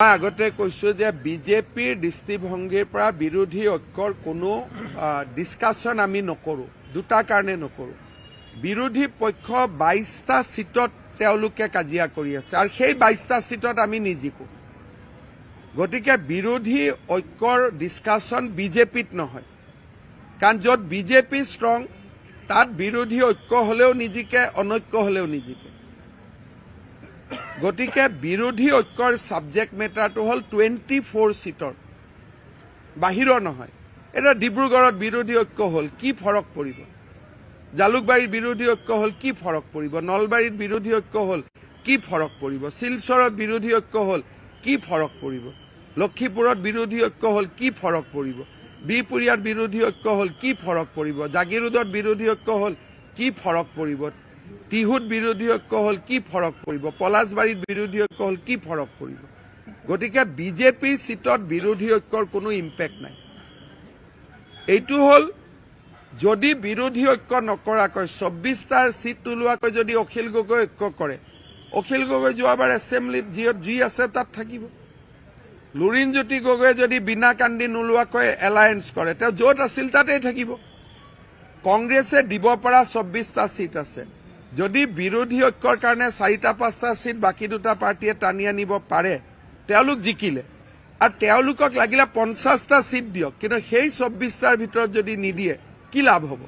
আগতে কৈছো যে বিজেপিৰ দৃষ্টিভংগীৰ পৰা বিৰোধী ঐক্যৰ কোনো ডিছকাশ্যন আমি নকৰো। দুটা কাৰণে নকৰো। বিৰোধী পক্ষ 22টা সিটত তেওঁলোকে কাজিয়া কৰি আছে আৰু সেই 22টা সিটত আমি নিজিকো। গতিকে বিৰোধী ঐক্যৰ ডিছকাশ্যন বিজেপিত নহয়, কাৰণ য'ত বিজেপি ষ্ট্ৰং তাত বিৰোধী ঐক্য হলেও নিজিকে, অনৈক্য হলেও নিজিকে। গতিকে বিৰোধী ঐক্যৰ সাবজেক্ট মেটাৰটো হল 24 সিটৰ, বাহিৰৰ নহয়। এটা ডিব্ৰুগড়ত বিৰোধী ঐক্য হল, কি ফৰক পৰিব? জালুকবাৰীত বিৰোধী ঐক্য হল, কি ফৰক পৰিব? নলবাৰীত বিৰোধী ঐক্য হল, কি ফৰক পৰিব? শিলচৰত বিৰোধী ঐক্য হল, কি ফৰক পৰিব? লক্ষীপুৰত বিৰোধী ঐক্য হল, কি ফৰক পৰিব? বিপুৰীয়াত বিৰোধী ঐক্য হল, কি ফৰক পৰিব? জাগিৰোডত বিৰোধী ঐক্য হল, কি ফৰক পৰিব? টিহুত বিৰোধী ঐক্য হল, কি ফৰক পৰিব? পলাশবাৰীত বিৰোধী ঐক্য হল, কি ফৰক পৰিব? গতিকে বিজেপিৰ সিটত বিৰোধী ঐক্যৰ কোনো ইম্পেক্ট নাই। এইটো হল যদি বিৰোধী ঐক্য নকৰাকৈ 24টাৰ সিট নোলোৱাকৈ যদি অখিল গগৈ ঐক্য কৰে, অখিল গগৈ যোৱাবাৰ এছেম্বলিত যি আছে তাত থাকিব। লুৰিণজ্যোতি গগৈয়ে যদি বিনা কান্দি নোলোৱাকৈ এলায়েন্স কৰে, তেওঁ য'ত আছিল তাতেই থাকিব। কংগ্ৰেছে দিব পৰা 24টা সিট আছে। যদি বিৰোধী ঐক্যৰ কাৰণে 4-5টা সিট বাকী দুটা পাৰ্টীয়ে টানি আনিব পাৰে, তেওঁলোক জিকিলে। আৰু তেওঁলোকক লাগিলে 50টা সিট দিয়ক, কিন্তু সেই 24টাৰ ভিতৰত যদি নিদিয়ে কি লাভ হ'ব?